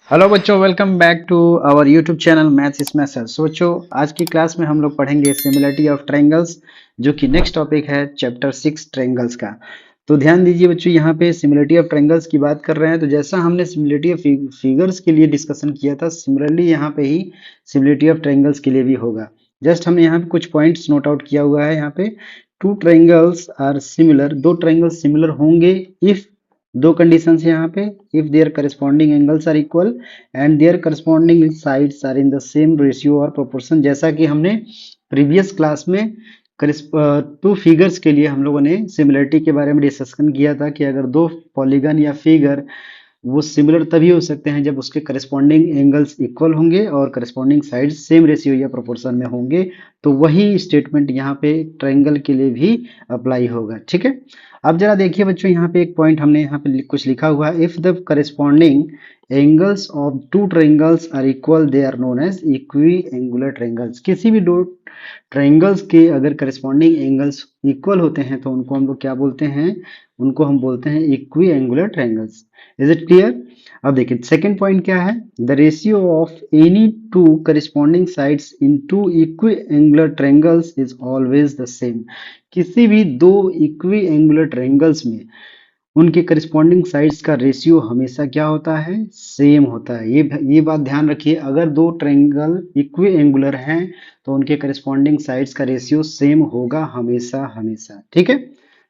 Hello बच्चों, welcome back to our YouTube channel maths is maths. So बच्चों, आज की क्लास में हम लोग पढ़ेंगे सिमिलरिटी ऑफ ट्रायंगल्स, जो कि नेक्स्ट टॉपिक है चैप्टर 6 ट्रायंगल्स का। तो ध्यान दीजिए बच्चों, यहाँ पे सिमिलरिटी ऑफ ट्रायंगल्स की बात कर रहे हैं। तो जैसा हमने सिमिलरिटी ऑफ फिगर्स के लिए डिस्कशन किया था, सिमिलरली यहाँ पे ही सिमिलरिटी ऑफ ट्रायंगल्स के लिए भी होगा। जस्ट हमने यहाँ पे कुछ पॉइंट्स नोट आउट किया हुआ है। यहाँ पे टू ट्रायंगल्स आर सिमिलर, दो ट्रायंगल्स सिमिलर होंगे इफ, दो कंडीशंस है यहाँ पे, if their corresponding angles are equal and their corresponding sides are in the same ratio और प्रोपोर्शन। जैसा कि हमने प्रीवियस क्लास में टू फिगर्स के लिए हम लोगों ने सिमिलरिटी के बारे में डिस्कशन किया था कि अगर दो पॉलीगन या फिगर वो सिमिलर तभी हो सकते हैं जब उसके करस्पॉन्डिंग एंगल्स इक्वल होंगे और करस्पॉन्डिंग साइड्स सेम रेशियो या प्रोपोर्शन में होंगे। तो वही स्टेटमेंट यहाँ पे ट्रायंगल के लिए भी अप्लाई होगा। ठीक है, अब जरा देखिए बच्चों, यहाँ पे एक पॉइंट हमने यहाँ पे कुछ लिखा हुआ है। If the corresponding angles of two triangles are equal they are known as equiangular triangles. किसी भी दो ट्रायंगल्स के अगर करस्पॉन्डिंग एंगल्स इक्वल होते हैं तो उनको हम लोग क्या बोलते हैं? उनको हम बोलते हैं equiangular triangles. Is it clear? अब देखिए सेकंड पॉइंट क्या है। The ratio of any two corresponding sides in two equiangular triangles is always the same. किसी भी दो इक्वी एंगुलर ट्रायंगल्स में उनके करस्पॉन्डिंग साइड्स का रेशियो हमेशा क्या होता है? सेम होता है। ये बात ध्यान रखिए, अगर दो ट्रायंगल इक्वी एंगुलर हैं तो उनके करस्पॉन्डिंग साइड्स का रेशियो सेम होगा हमेशा हमेशा। ठीक है,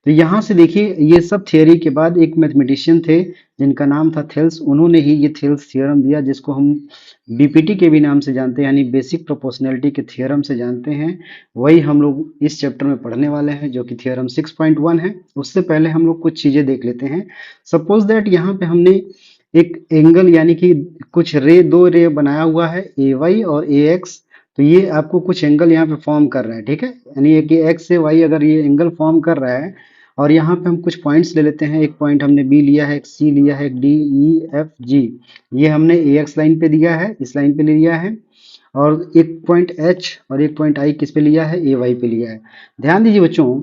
तो यहाँ से देखिए, ये सब थियोरी के बाद एक मैथमेटिशियन थे जिनका नाम था थेल्स। उन्होंने ही ये थेल्स थ्योरम दिया, जिसको हम बीपीटी के भी नाम से जानते हैं, यानी बेसिक प्रोपोर्शनैलिटी के थ्योरम से जानते हैं। वही हम लोग इस चैप्टर में पढ़ने वाले हैं, जो कि थ्योरम 6.1 है। उससे पहले हम लोग कुछ चीजें देख लेते हैं। सपोज दैट यहाँ पे हमने एक एंगल यानी कि कुछ दो रे बनाया हुआ है, ए वाई और ए एक्स। तो ये आपको कुछ एंगल यहाँ पे फॉर्म कर रहा है। ठीक है, यानी एक एक्स से वाई अगर ये एंगल फॉर्म कर रहा है, और यहाँ पे हम कुछ पॉइंट्स ले लेते हैं। एक पॉइंट हमने बी लिया है, एक सी लिया है, एक डी ई एफ जी, ये हमने ए एक्स लाइन पे दिया है, इस लाइन पे लिया है। और एक पॉइंट एच और एक पॉइंट आई किस पे लिया है? ए वाई पे लिया है। ध्यान दीजिए बच्चों,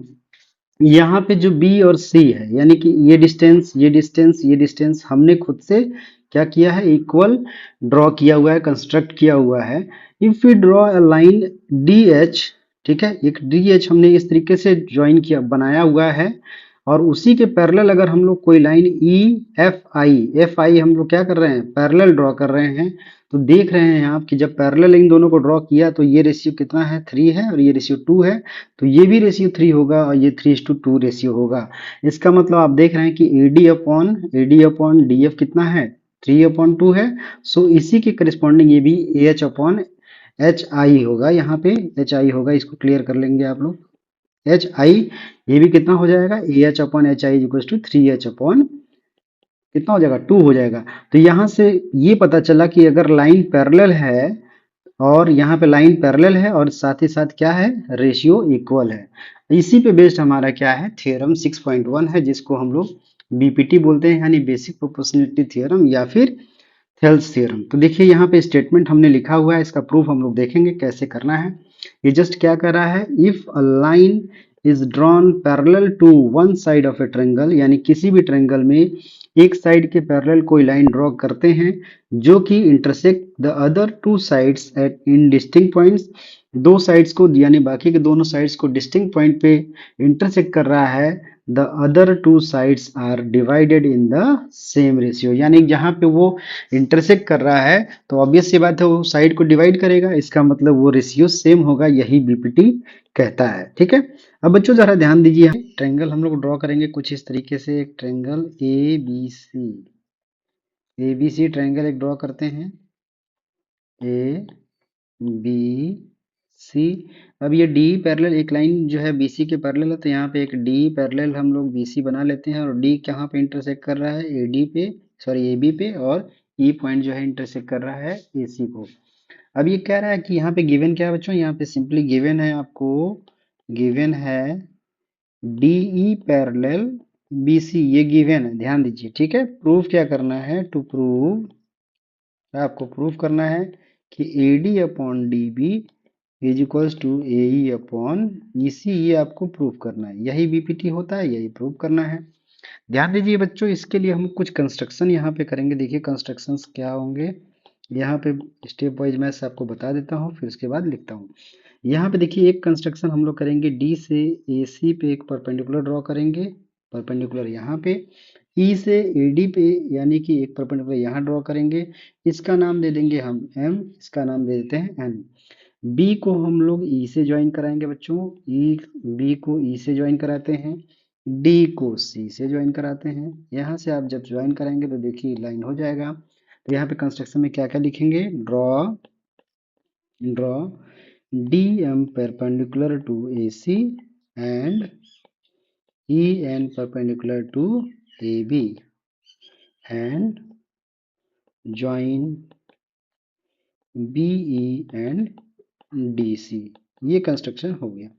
यहाँ पे जो बी और सी है, यानी कि ये डिस्टेंस ये डिस्टेंस ये डिस्टेंस हमने खुद से क्या किया है? इक्वल ड्रॉ किया हुआ है, कंस्ट्रक्ट किया हुआ है। If we draw a line D H, ठीक है, एक डी एच हमने इस तरीके से ज्वाइन किया, बनाया हुआ है। और उसी के पैरेलल अगर हम लोग कोई लाइन ई एफ आई हम लोग क्या कर रहे हैं? पैरेलल ड्रॉ कर रहे हैं। तो देख रहे हैं आप कि जब पैरेलल इन दोनों को ड्रॉ किया तो ये रेशियो कितना है? 3 है, और ये रेशियो 2 है। तो ये भी रेशियो 3 होगा और ये 3:2 रेशियो होगा। इसका मतलब आप देख रहे हैं कि AD अपॉन DF कितना है? 3/2 है। सो इसी के करस्पॉन्डिंग ये भी AH/HI होगा। यहाँ पे HI होगा, इसको क्लियर कर लेंगे आप लोग। HI ये भी कितना हो जाएगा? AH/HI equals to 3H upon कितना हो जाएगा? 2 हो जाएगा। तो यहाँ से ये पता चला कि अगर लाइन पैरेलल है और यहाँ पे लाइन पैरेलल है और साथ ही साथ क्या है? रेशियो इक्वल है। इसी पे बेस्ड हमारा क्या है? थ्योरम 6.1 है, जिसको हम लोग बीपीटी बोलते हैं, यानी बेसिक प्रोपोर्शनलिटी थ्योरम या फिर थेल्स थ्योरम। तो देखिए यहाँ पे स्टेटमेंट हमने लिखा हुआ है, इसका प्रूफ हम लोग देखेंगे कैसे करना है। ये जस्ट क्या कर रहा है? If a line is drawn parallel to one side of a triangle, यानी किसी भी ट्रायंगल में एक साइड के पैरेलल कोई लाइन ड्रॉ करते हैं जो कि intersect the other two sides at in distinct points, दो साइड्स को यानी बाकी के दोनों साइड्स को डिस्टिंक्ट पॉइंट पे इंटरसेक्ट कर रहा है। The other two sides are divided in the same ratio, यानी जहां पे वो इंटरसेक्ट कर रहा है तो ऑब्वियस सी बात है वो साइड को डिवाइड करेगा, इसका मतलब वो रेशियो सेम होगा। यही बीपीटी कहता है। ठीक है, अब बच्चों जरा ध्यान दीजिए, ट्रायंगल हम लोग ड्रॉ करेंगे कुछ इस तरीके से। एक triangle A B C triangle एक ड्रॉ करते हैं, ए बी सी। अब ये डी पैरेलल एक लाइन जो है बीसी के पैरेलल है, तो यहाँ पे एक डी पैरेलल हम लोग बीसी बना लेते हैं। और डी कहाँ पे इंटरसेक्ट कर रहा है? एडी पे, सॉरी एबी पे। और ई पॉइंट जो है इंटरसेक्ट कर रहा है एसी को। अब ये कह रहा है कि यहाँ पे गिवन क्या है बच्चों? यहाँ पे सिंपली गिवन है आपको, गिवन है डीई पैरेलल बीसी, ये गिवन है, ध्यान दीजिए। ठीक है, प्रूफ क्या करना है? टू प्रूव, आपको प्रूफ करना है कि AD upon DB is equals to AE upon EC। ये आपको प्रूफ करना है, यही बीपीटी होता है, यही प्रूफ करना है। ध्यान दीजिए बच्चों, इसके लिए हम कुछ कंस्ट्रक्शन यहाँ पे करेंगे। देखिए कंस्ट्रक्शंस क्या होंगे यहाँ पे, स्टेप वाइज मैं आपको बता देता हूँ, फिर उसके बाद लिखता हूँ। यहाँ पे देखिए एक कंस्ट्रक्शन हम लोग करेंगे, डी से ए सी पे एक परपेंडिकुलर ड्रॉ करेंगे, परपेंडिकुलर यहाँ पे। ई से ए डी पे यानी कि एक परपेंडिकुलर यहाँ ड्रॉ करेंगे, इसका नाम दे देंगे हम एम, इसका नाम दे देते हैं एन। बी को हम लोग ई से ज्वाइन कराएंगे बच्चों, ई बी को ई से ज्वाइन कराते हैं, डी को सी से ज्वाइन कराते हैं। यहाँ से आप जब ज्वाइन कराएंगे तो देखिए लाइन हो जाएगा। तो यहाँ पे कंस्ट्रक्शन में क्या क्या लिखेंगे, draw draw D M perpendicular to A C and E N perpendicular to A B and join B E and D C. ये कंस्ट्रक्शन हो गया।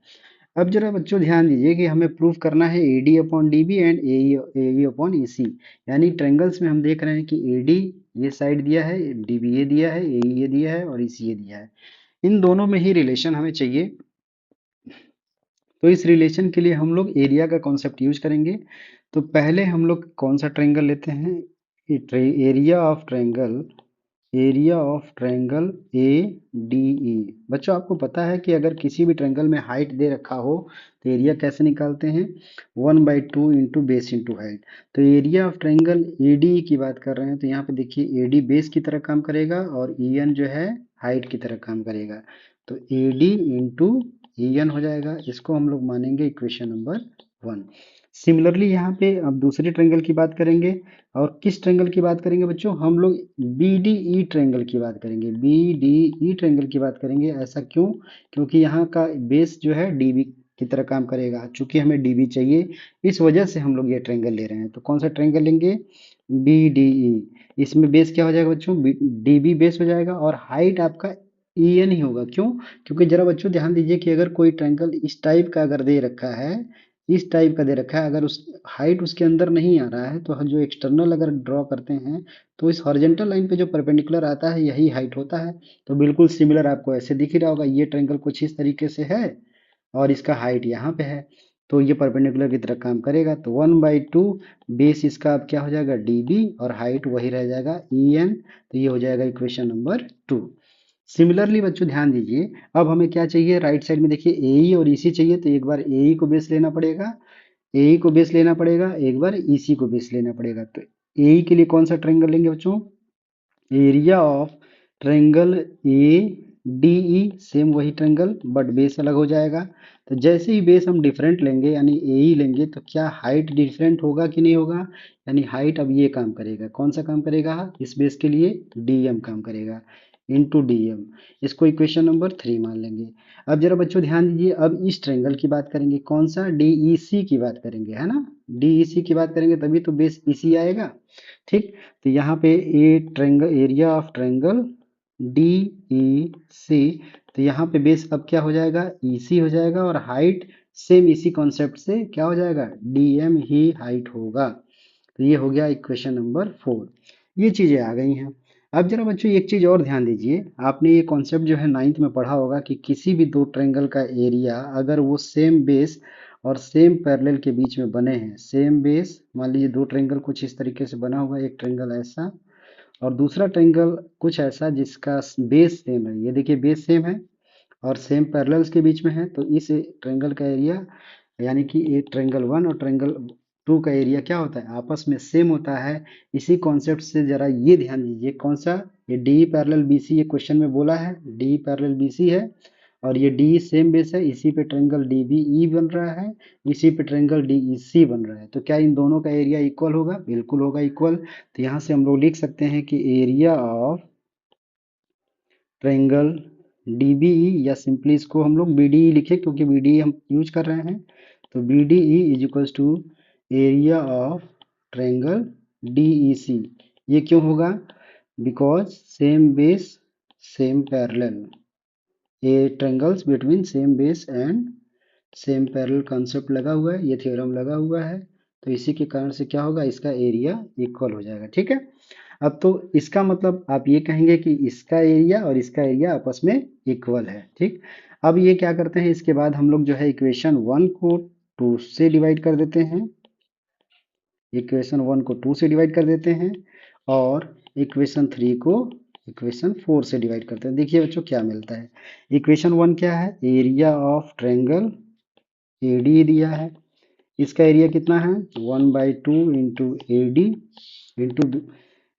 अब जरा बच्चों ध्यान दीजिए कि हमें प्रूव करना है A D upon D B and A E upon E C. यानी ट्रायंगल्स में हम देख रहे हैं कि ए डी ये साइड दिया है, डी बी ये दिया है, ए ई ये दिया है और ई सी ये दिया है। इन दोनों में ही रिलेशन हमें चाहिए। तो इस रिलेशन के लिए हम लोग एरिया का कॉन्सेप्ट यूज करेंगे। तो पहले हम लोग कौन सा ट्रायंगल लेते हैं, area of triangle, area of triangle A D E. बच्चों आपको पता है कि अगर किसी भी ट्रायंगल में हाइट दे रखा हो तो एरिया कैसे निकालते हैं, 1/2 इंटू बेस इंटू हाइट। तो area of triangle A D E की बात कर रहे हैं, तो यहाँ पे देखिए ए डी बेस की तरह काम करेगा और ई एन जो है हाइट की तरह काम करेगा। तो A D into E N हो जाएगा, इसको हम लोग मानेंगे इक्वेशन नंबर 1। सिमिलरली यहाँ पे अब दूसरे ट्रायंगल की बात करेंगे। और किस ट्रायंगल की बात करेंगे बच्चों, हम लोग बी डी ई ट्रायंगल की बात करेंगे, बी डी ई ट्रायंगल की बात करेंगे। ऐसा क्यों, क्योंकि यहाँ का बेस जो है डीबी की तरह काम करेगा, चूंकि हमें डीबी चाहिए, इस वजह से हम लोग ये ट्रायंगल ले रहे हैं। तो कौन सा ट्रायंगल लेंगे, बी डी ई। इसमें बेस क्या हो जाएगा बच्चों, डीबी बेस हो जाएगा और हाइट आपका ई एन ही होगा। क्यों, क्योंकि जरा बच्चों ध्यान दीजिए कि अगर कोई ट्रायंगल इस टाइप का अगर दे रखा है, इस टाइप का दे रखा है, अगर उस हाइट उसके अंदर नहीं आ रहा है, तो हम जो एक्सटर्नल अगर ड्रॉ करते हैं तो इस हॉरिजॉन्टल लाइन पे जो परपेंडिकुलर आता है यही हाइट होता है। तो बिल्कुल सिमिलर आपको ऐसे दिख ही रहा होगा, ये ट्रायंगल कुछ इस तरीके से है और इसका हाइट यहाँ पे है, तो ये परपेंडिकुलर की तरह काम करेगा। तो 1/2 बेस इसका अब क्या हो जाएगा डी बी और हाइट वही रह जाएगा ई एन। तो ये हो जाएगा इक्वेशन नंबर 2। सिमिलरली बच्चों ध्यान दीजिए, अब हमें क्या चाहिए, राइट साइड में देखिए ए ई और ई सी चाहिए, तो एक बार ए ई को बेस लेना पड़ेगा, ए को बेस लेना पड़ेगा, एक बार ईसी को बेस लेना पड़ेगा। तो ए के लिए कौन सा ट्रायंगल लेंगे बच्चों, area of triangle A D E, same वही ट्रायंगल बट बेस अलग हो जाएगा। तो जैसे ही बेस हम डिफरेंट लेंगे यानी ए ई लेंगे, तो क्या हाइट डिफरेंट होगा कि नहीं होगा, यानी हाइट अब ये काम करेगा, कौन सा काम करेगा, इस बेस के लिए डी एम काम करेगा इंटू डी एम। इसको इक्वेशन नंबर 3 मान लेंगे। अब जरा बच्चों ध्यान दीजिए, अब इस ट्रायंगल की बात करेंगे, कौन सा, डी ई सी की बात करेंगे, है ना, डी ई सी की बात करेंगे तभी तो बेस इसी आएगा। ठीक, तो यहाँ पे a triangle, area of triangle D E C, तो यहाँ पे बेस अब क्या हो जाएगा ई सी हो जाएगा और हाइट सेम इसी कॉन्सेप्ट से क्या हो जाएगा डी एम ही हाइट होगा। तो ये हो गया इक्वेशन नंबर 4। ये चीजें आ गई हैं। अब जरा बच्चों एक चीज और ध्यान दीजिए, आपने ये कॉन्सेप्ट जो है 9th में पढ़ा होगा कि किसी भी दो ट्रायंगल का एरिया अगर वो सेम बेस और सेम पैरेलल के बीच में बने हैं, सेम बेस, मान लीजिए दो ट्रायंगल कुछ इस तरीके से बना हुआ है, एक ट्रायंगल ऐसा और दूसरा ट्रायंगल कुछ ऐसा जिसका बेस सेम है, ये देखिए बेस सेम है और सेम पैरेलल्स के बीच में है, तो इस ट्रायंगल का एरिया यानी कि ये ट्रायंगल 1 और ट्रायंगल 2 का एरिया क्या होता है, आपस में सेम होता है। इसी कॉन्सेप्ट से जरा ये ध्यान दीजिए, कौन सा, ये डी पैरेलल बी सी, ये क्वेश्चन में बोला है डी पैरेलल बी सी है और ये डी सेम बेस है, इसी पे ट्रायंगल डी बी ई बन रहा है, इसी पे ट्रायंगल डी ई सी बन रहा है। तो क्या इन दोनों का एरिया इक्वल होगा, बिल्कुल होगा इक्वल। तो यहाँ से हम लोग लिख सकते हैं कि area of triangle D B E, या सिंपली इसको हम लोग बी डी ई लिखे क्योंकि बी डी ई हम यूज कर रहे हैं। तो B D E is equals to area of triangle D E C. ये क्यों होगा, because same base same parallel, ये triangles between same base and same parallel concept लगा हुआ है, ये थ्योरम लगा हुआ है। तो इसी के कारण से क्या होगा, इसका एरिया इक्वल हो जाएगा। ठीक है, अब तो इसका मतलब आप ये कहेंगे कि इसका एरिया और इसका एरिया आपस में इक्वल है। ठीक, अब ये क्या करते हैं, इसके बाद हम लोग जो है इक्वेशन 1 को 2 से डिवाइड कर देते हैं इक्वेशन 1 को 2 से डिवाइड कर देते हैं और इक्वेशन 3 को इक्वेशन 4 से डिवाइड करते हैं। देखिए बच्चों क्या मिलता है। इक्वेशन 1 क्या है, एरिया ऑफ ट्रायंगल एडी दिया है। इसका एरिया कितना है, 1/2 इंटू एडी इंटू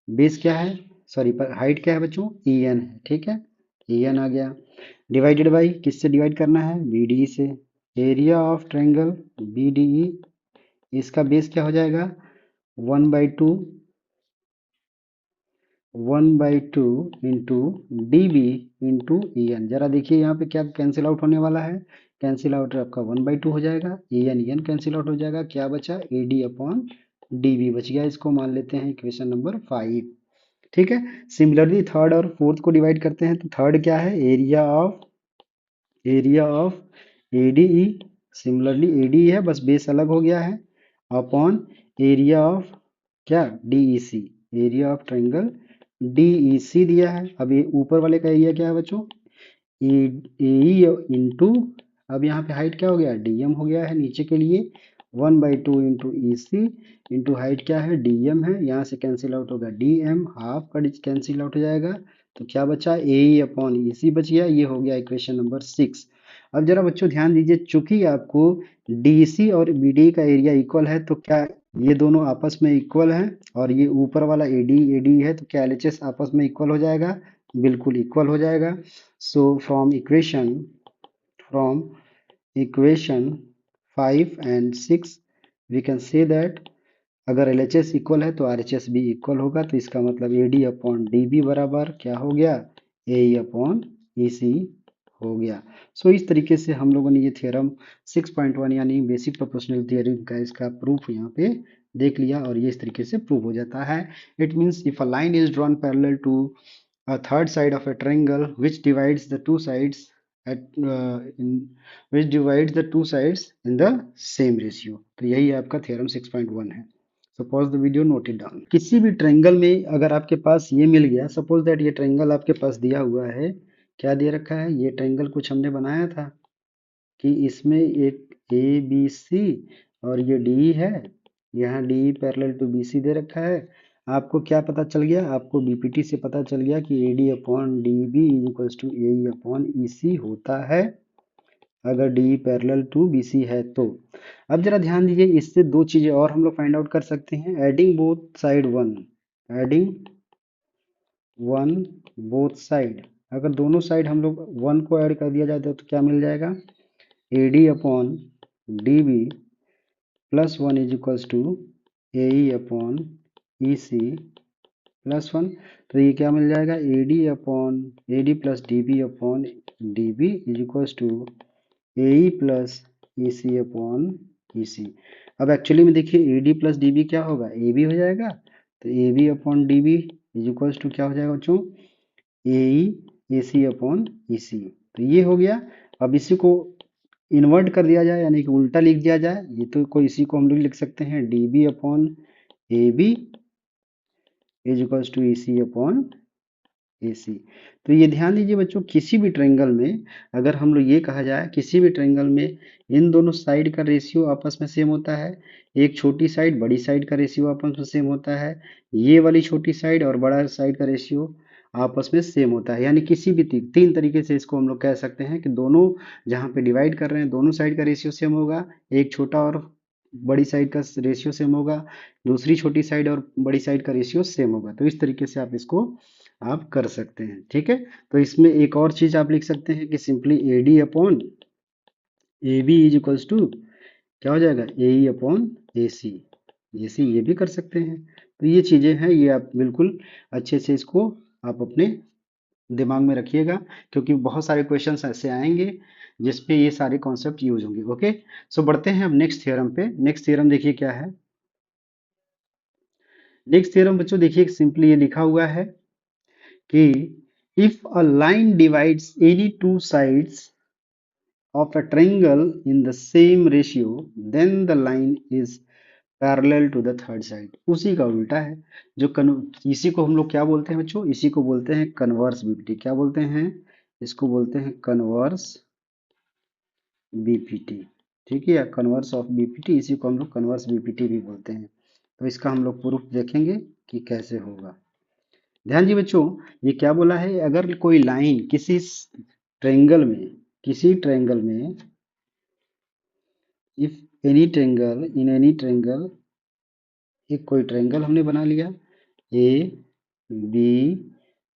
बेस क्या है, सॉरी पर हाइट क्या है बच्चों, EN है, ठीक है, EN आ गया। डिवाइडेड बाई किससे डिवाइड करना है, BDE से। एरिया ऑफ ट्रायंगल BDE, इसका बेस क्या हो जाएगा, 1/2 इंटू DB इंटू EN। जरा देखिए यहाँ पे क्या कैंसिल आउट होने वाला है, कैंसिल आउट आपका 1/2 हो जाएगा, EN कैंसिल आउट हो जाएगा, क्या बचा, AD अपॉन DB बच गया। इसको मान लेते हैं इक्वेशन नंबर 5, ठीक है। सिमिलरली थर्ड और फोर्थ को डिवाइड करते हैं, तो थर्ड क्या है, area of ADE, similarly ADE है, बस बेस अलग हो गया है, अपॉन एरिया ऑफ क्या, DEC, area of triangle DEC दिया है। अब ये ऊपर वाले का एरिया क्या है बच्चों, AE इंटू, अब यहाँ पे हाइट क्या हो गया, DM हो गया है नीचे के लिए, 1/2 इंटू EC इंटू हाइट क्या है, DM है, यहाँ से कैंसिल आउट होगा DM, हाफ का कैंसिल आउट हो जाएगा, तो क्या बचा, AE अपॉन EC बच गया। ये हो गया इक्वेशन नंबर 6। अब जरा बच्चों ध्यान दीजिए, चूंकि आपको DC और BD का एरिया इक्वल है, तो क्या ये दोनों आपस में इक्वल है, और ये ऊपर वाला AD है, तो क्या LHS आपस में इक्वल हो जाएगा, बिल्कुल इक्वल हो जाएगा। सो from equation 5 and 6 we can say that अगर LHS इक्वल है तो RHS भी इक्वल होगा, तो इसका मतलब AD अपॉन DB बराबर क्या हो गया, AE अपॉन EC हो गया। सो इस तरीके से हम लोगों ने ये थ्योरम 6.1 यानी बेसिक प्रोपोर्शनल थ्योरम का इसका प्रूफ यहाँ पे देख लिया, और ये इस तरीके से प्रूव हो जाता है। It means if a line is drawn parallel to a third side of a triangle which divides the two sides at in the same ratio। तो यही आपका थ्योरम 6.1 है। Suppose the video, note it down. किसी भी triangle में अगर आपके पास ये मिल गया, सपोज दैट ये ट्रायंगल आपके पास दिया हुआ है, क्या दे रखा है, ये ट्रायंगल कुछ हमने बनाया था कि इसमें एक ABC और ये DE है, यहाँ DE पैरेलल टू BC दे रखा है। आपको क्या पता चल गया, आपको BPT से पता चल गया कि AD upon DB is equals to AE upon EC होता है, अगर DE पैरेलल टू BC है तो। अब जरा ध्यान दीजिए, इससे दो चीजें और हम लोग फाइंड आउट कर सकते हैं, adding both side one both side. अगर दोनों साइड हम लोग 1 को ऐड कर दिया जाए तो क्या मिल जाएगा, AD upon DB plus 1 is equals to AE upon EC plus 1। तो ये क्या मिल जाएगा, AD plus DB upon DB is equals to AE plus EC upon EC। अब एक्चुअली में देखिए AD प्लस DB क्या होगा, AB हो जाएगा, तो AB upon DB is equals to क्या हो जाएगा बच्चों, AE AC अपॉन EC। तो ये हो गया। अब इसी को इन्वर्ट कर दिया जाए, यानी कि उल्टा लिख दिया जाए, ये तो कोई, इसी को हम लोग लिख सकते हैं DB upon AB is equals to EC upon AC। तो ये ध्यान दीजिए बच्चों, किसी भी ट्रायंगल में अगर हम लोग ये कहा जाए, किसी भी ट्रायंगल में इन दोनों साइड का रेशियो आपस में सेम होता है, एक छोटी साइड बड़ी साइड का रेशियो आपस में सेम होता है, ये वाली छोटी साइड और बड़ा साइड का रेशियो आपस में सेम होता है, यानी किसी भी तीन तरीके से इसको हम लोग कह सकते हैं कि दोनों जहाँ पे डिवाइड कर रहे हैं दोनों साइड का रेशियो सेम होगा, एक छोटा और बड़ी साइड का रेशियो सेम होगा, दूसरी छोटी साइड और बड़ी साइड का रेशियो सेम होगा। तो इस तरीके से आप इसको आप कर सकते हैं, ठीक है। तो इसमें एक और चीज आप लिख सकते हैं कि simply AD upon AB is equals to क्या हो जाएगा, AE अपॉन AC। ये भी कर सकते हैं। तो ये चीजें हैं, ये आप बिल्कुल अच्छे से इसको आप अपने दिमाग में रखिएगा, क्योंकि बहुत सारे क्वेश्चंस ऐसे आएंगे जिसपे ये सारे कॉन्सेप्ट यूज होंगे। ओके, सो बढ़ते हैं अब नेक्स्ट थ्योरम पे। नेक्स्ट थ्योरम देखिए क्या है। नेक्स्ट थ्योरम बच्चों देखिए सिंपली ये लिखा हुआ है कि if a line divides any two sides of a triangle in the same ratio then the line is parallel to the third side. उसी का उल्टा है, जो इसी को हम लोग क्या बोलते हैं बच्चों, इसी को बोलते हैं कन्वर्स बीपीटी। क्या बोलते हैं, इसको बोलते हैं कन्वर्स बीपीटी, ठीक है, या कन्वर्स ऑफ बीपीटी, इसी को हम लोग कन्वर्स बीपीटी भी बोलते हैं। तो इसका हम लोग प्रूफ देखेंगे कि कैसे होगा। ध्यान जी बच्चों, ये क्या बोला है, अगर कोई लाइन ट्रेंगल में किसी ट्रेंगल में if any triangle in any triangle, एक कोई ट्रेंगल हमने बना लिया ए बी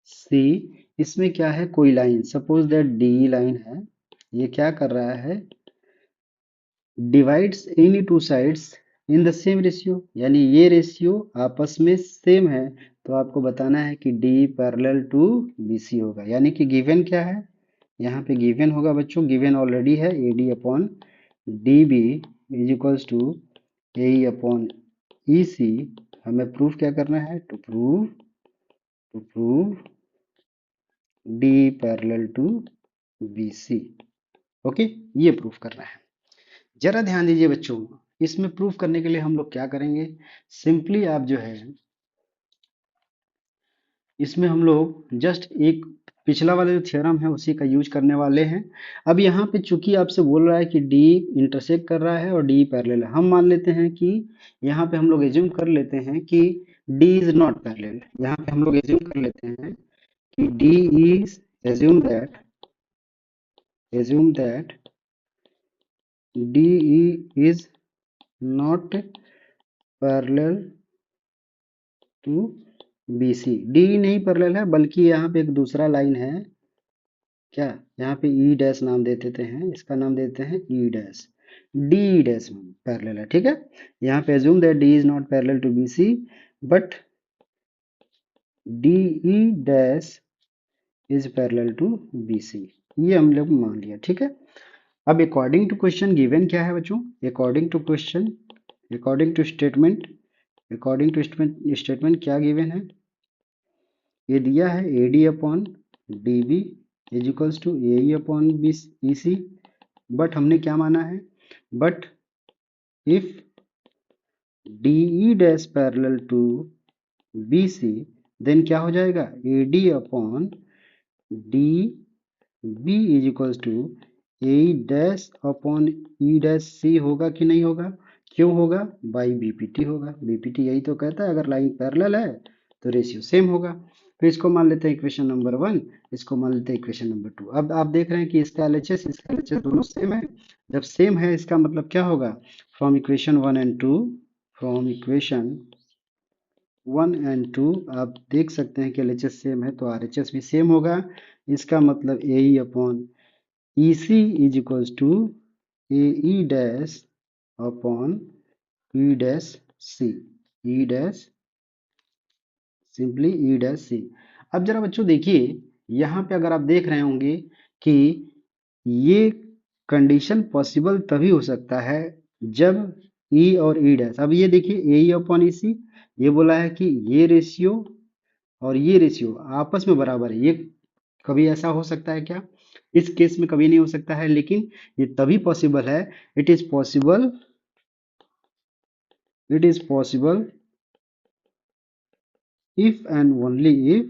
सी, इसमें क्या है, कोई line suppose that D line है, ये क्या कर रहा है, divides any two sides in the same ratio, यानी ये रेशियो आपस में सेम है, तो आपको बताना है कि D parallel to B C होगा। यानी कि गिवन क्या है, यहाँ पे गिवन होगा बच्चों, गिवन ऑलरेडी है A D upon D B is equals to A upon E C. हमें प्रूफ क्या करना है, to prove D parallel to B C. Okay, ये प्रूफ करना है। जरा ध्यान दीजिए बच्चों, इसमें प्रूफ करने के लिए हम लोग क्या करेंगे, सिंपली आप जो है इसमें हम लोग जस्ट एक पिछला वाला जो थ्योरम है उसी का यूज करने वाले हैं। अब यहाँ पे चूंकि आपसे बोल रहा है कि डी इंटरसेक्ट कर रहा है और डी पैरेलल है, हम मान लेते हैं कि यहाँ पे हम लोग एज्यूम कर लेते हैं कि डी इज नॉट पैरेलल। यहाँ पे हम लोग एज्यूम कर लेते हैं कि D is assume that D is not parallel to B C. D नहीं पैरेलल है, बल्कि यहाँ पे एक दूसरा लाइन है, क्या, यहाँ पे ई डैश नाम दे देते हैं, इसका नाम देते हैं E dash, D dash parallel है, ठीक है। यहाँ पे assume that D is not parallel to B C but D E dash is parallel to B C, ये हम लोग मान लिया, ठीक है। अब अकॉर्डिंग टू क्वेश्चन गिवन क्या है बच्चों, according to question, according to statement, according to statement क्या गिवन है, ये दिया है A D upon D B is equals to A upon B E C, but हमने क्या माना है, but if D E dash parallel to B C then क्या हो जाएगा, A D upon D B is equals to A dash upon E dash C होगा कि नहीं होगा, क्यों होगा, बाई बीपीटी होगा। बीपीटी यही तो कहता है अगर लाइन पैरेलल है तो रेशियो सेम होगा। तो इसको मान लेते हैं इक्वेशन नंबर 1, इसको मान लेते हैं इक्वेशन नंबर 2। अब आप देख रहे हैं कि इसका एलएचएस इसका एलएचएस दोनों सेम है। जब सेम है इसका मतलब क्या होगा, from equation 1 and 2, from equation 1 and 2 आप देख सकते हैं कि एलएचएस सेम है तो आरएचएस भी सेम होगा। इसका मतलब A E upon E C is equals to A E dash upon E dash C, E dash simply E dash C. अब जरा बच्चों देखिए, यहाँ पे अगर आप देख रहे होंगे कि ये कंडीशन पॉसिबल तभी हो सकता है जब ई और ई डैश, अब ये देखिए ए ई अपॉन ई सी, ये बोला है कि ये रेशियो और ये रेशियो आपस में बराबर है, ये कभी ऐसा हो सकता है क्या, इस केस में कभी नहीं हो सकता है, लेकिन ये तभी पॉसिबल है, it is possible if and only if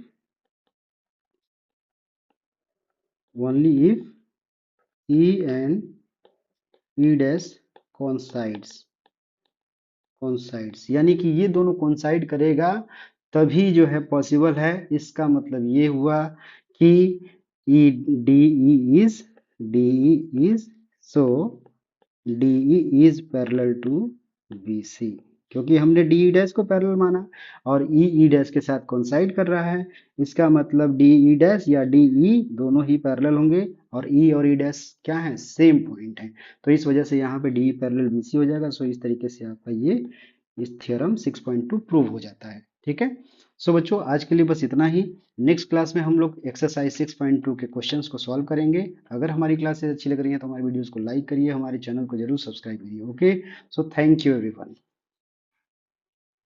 E and E dash coincides, यानी कि ये दोनों कोइंसाइड करेगा तभी जो है पॉसिबल है। इसका मतलब ये हुआ कि E D is so D is parallel to B C, क्योंकि हमने डी ई डैश को पैरेलल माना और ई ई डैश के साथ कोइंसाइड कर रहा है, इसका मतलब डी ई डैश या डी ई दोनों ही पैरेलल होंगे और ई और ई डैश क्या है, सेम पॉइंट है, तो इस वजह से यहाँ पे डी पैरेलल बी सी हो जाएगा। सो इस तरीके से आपका ये इस थ्योरम 6.2 प्रूव हो जाता है, ठीक है। सो बच्चों आज के लिए बस इतना ही। नेक्स्ट क्लास में हम लोग एक्सरसाइज 6.2 के क्वेश्चंस को सॉल्व करेंगे। अगर हमारी क्लासेस अच्छी लग रही है तो हमारी वीडियोस को लाइक करिए, हमारे चैनल को जरूर सब्सक्राइब करिए। Okay, so thank you everyone.